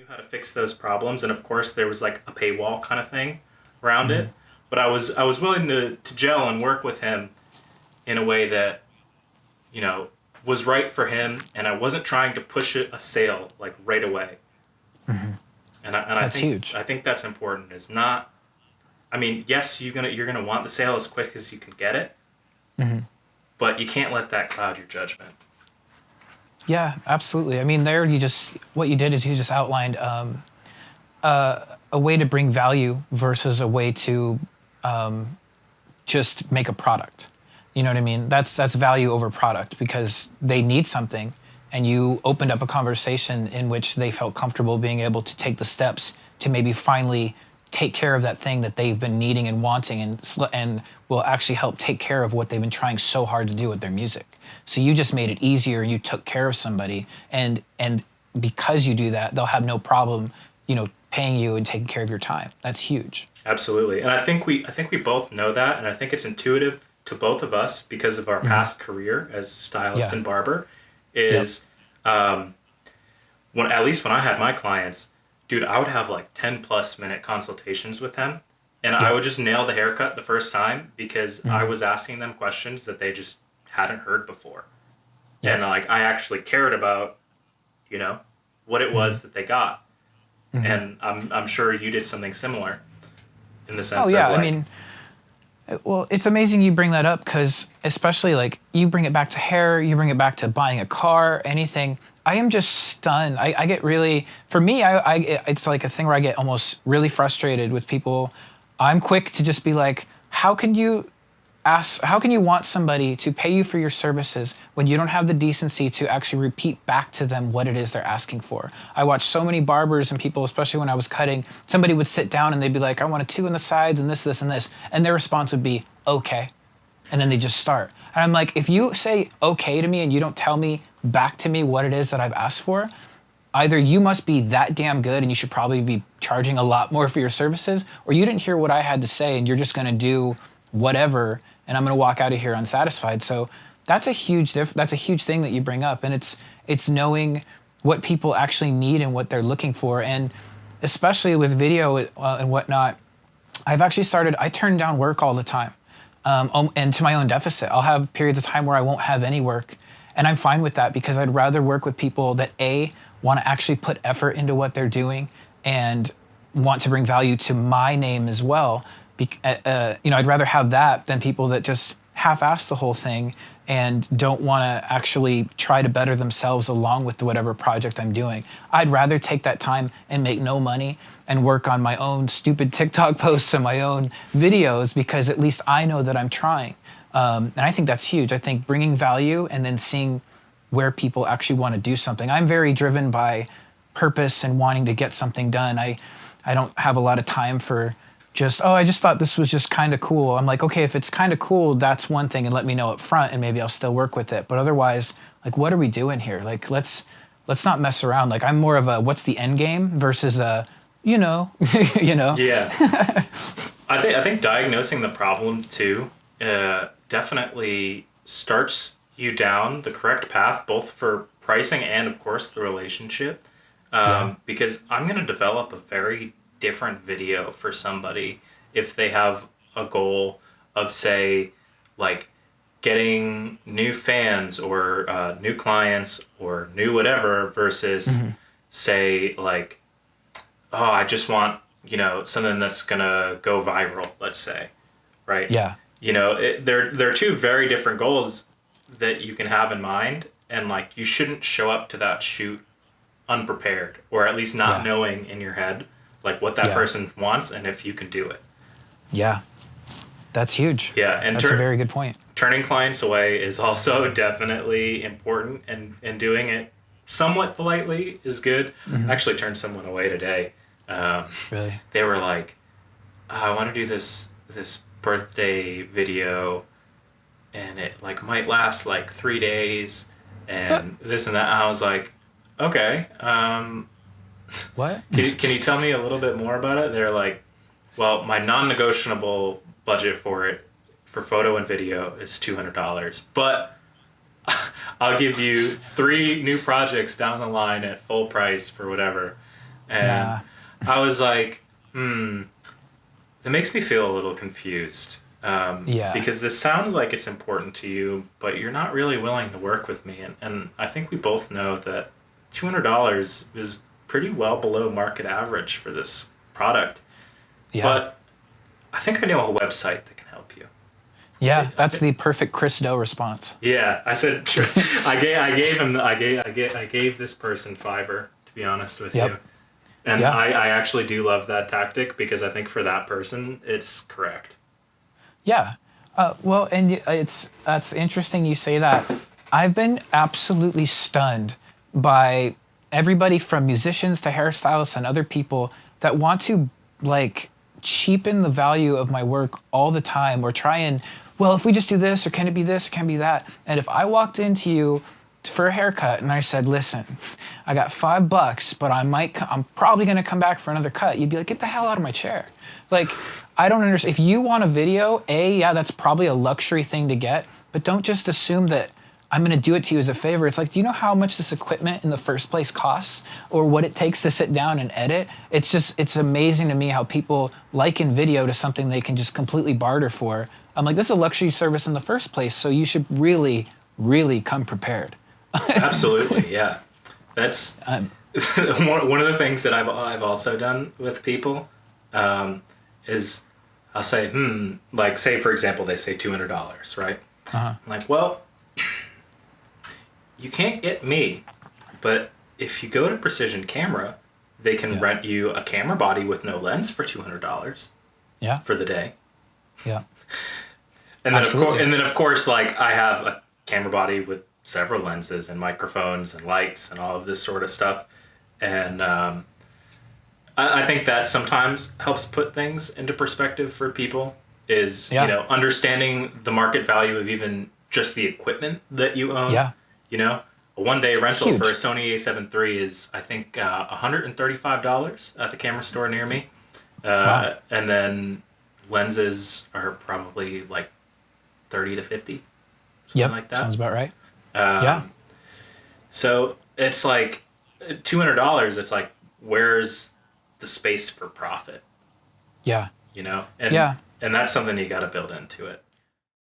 knew how to fix those problems, and of course there was like a paywall kind of thing around Mm-hmm. it. But I was willing to gel and work with him in a way that you know was right for him, and I wasn't trying to push a sale like right away. Mm-hmm. And I That's think huge. I think that's important. Is not. I mean, yes, you're gonna want the sale as quick as you can get it, Mm-hmm. but you can't let that cloud your judgment. Yeah, absolutely. I mean, what you did is you just outlined a way to bring value versus a way to just make a product. You know what I mean? That's value over product because they need something, and you opened up a conversation in which they felt comfortable being able to take the steps to maybe finally take care of that thing that they've been needing and wanting, and will actually help take care of what they've been trying so hard to do with their music. So you just made it easier, and you took care of somebody, and because you do that, they'll have no problem, paying you and taking care of your time. That's huge. Absolutely, and I think we both know that, and I think it's intuitive to both of us because of our Hmm. past career as stylist Yeah. and barber. Yep. Is when at least when I had my clients, dude, I would have like 10+ minute consultations with them, and I Yep. would just nail the haircut the first time because I Hmm. was asking them questions that they just hadn't heard before, and Yep. like I actually cared about you know what it Hmm. was that they got, Hmm. and I'm sure you did something similar in the Oh sense of yeah. I like. mean, well, it's amazing you bring that up because especially like you bring it back to hair, you bring it back to buying a car, anything. I am just stunned. I get really, for me, it's like a thing where I get almost really frustrated with people. I'm quick to just be like, how can you want somebody to pay you for your services when you don't have the decency to actually repeat back to them what it is they're asking for? I watch so many barbers and people, especially when I was cutting, somebody would sit down and they'd be like, I want a two on the sides and this and this, and their response would be okay, and then they just start. And I'm like, if you say okay to me and you don't tell me back to me what it is that I've asked for, either you must be that damn good and you should probably be charging a lot more for your services, or you didn't hear what I had to say and you're just going to do whatever, and I'm going to walk out of here unsatisfied. So that's a huge thing that you bring up, and it's knowing what people actually need and what they're looking for, and especially with video and whatnot. I turn down work all the time, and to my own deficit. I'll have periods of time where I won't have any work, and I'm fine with that because I'd rather work with people that want to actually put effort into what they're doing and want to bring value to my name as well. I'd rather have that than people that just half-ass the whole thing and don't want to actually try to better themselves along with whatever project I'm doing. I'd rather take that time and make no money and work on my own stupid TikTok posts and my own videos because at least I know that I'm trying. And I think that's huge. I think bringing value and then seeing where people actually want to do something. I'm very driven by purpose and wanting to get something done. I don't have a lot of time for I just thought this was just kind of cool. I'm like, okay, if it's kind of cool, that's one thing, and let me know up front, and maybe I'll still work with it. But otherwise, like, what are we doing here? Like, let's not mess around. Like, I'm more of a what's the end game versus a, you know, you know. Yeah, I think diagnosing the problem too definitely starts you down the correct path, both for pricing and of course the relationship. Yeah. Because I'm gonna develop a very different video for somebody if they have a goal of say like getting new fans or new clients or new whatever versus Hmm. say like oh, I just want, something that's gonna go viral, let's say, right? Yeah. They're two very different goals that you can have in mind, and like you shouldn't show up to that shoot unprepared, or at least not Yeah. knowing in your head like what that Yeah. person wants and if you can do it. Yeah. That's huge. Yeah, and That's a very good point. turning clients away is also definitely important, and doing it somewhat politely is good. I Hmm. actually turned someone away today. Um, Really. they were like, "Oh, I want to do this birthday video, and it like might last like 3 days, and this and that." I was like, "Okay, What? can you tell me a little bit more about it?" They're like, "Well, my non-negotiable budget for it, for photo and video, is $200, but I'll give you 3 new projects down the line at full price for whatever." And Nah. I was like, that makes me feel a little confused. Yeah. Because this sounds like it's important to you, but you're not really willing to work with me. And I think we both know that $200 is pretty well below market average for this product. Yeah. But I think I know a website that can help you. Yeah. That's the perfect Chris Do response. Yeah, I said sure. I gave this person Fiverr, to be honest with you. Yep. And Yeah. I actually do love that tactic because I think for that person it's correct. Yeah. Well, and that's interesting you say that. I've been absolutely stunned by everybody from musicians to hairstylists and other people that want to like cheapen the value of my work all the time or try and, well, if we just do this or can it be this or can it be that? And if I walked into you for a haircut and I said, listen, I got $5, but I'm probably going to come back for another cut. You'd be like, get the hell out of my chair. Like, I don't understand. If you want a video, yeah, that's probably a luxury thing to get, but don't just assume that I'm going to do it to you as a favor. It's like, do you know how much this equipment in the first place costs or what it takes to sit down and edit? It's amazing to me how people liken video to something they can just completely barter for. I'm like, this is a luxury service in the first place, so you should really, really come prepared. Absolutely, yeah. That's one of the things that I've also done with people is I'll say, like say for example they say $200, right? Uh-huh. I'm like, well, you can't get me, but if you go to Precision Camera, they can rent you a camera body with no lens for $200 Yeah, for the day. yeah. And then Absolutely. of course, like I have a camera body with several lenses and microphones and lights and all of this sort of stuff. And I think that sometimes helps put things into perspective for people is, Yeah. understanding the market value of even just the equipment that you own. Yeah. A one-day rental Huge. for a Sony A7 III is, I think, $135 at the camera store near me. Wow. And then lenses are probably like 30 to 50, something Yep. like that. Sounds about right. Um, Yeah. So it's like $200. It's like, where's the space for profit? Yeah. And Yeah. and that's something you got to build into it.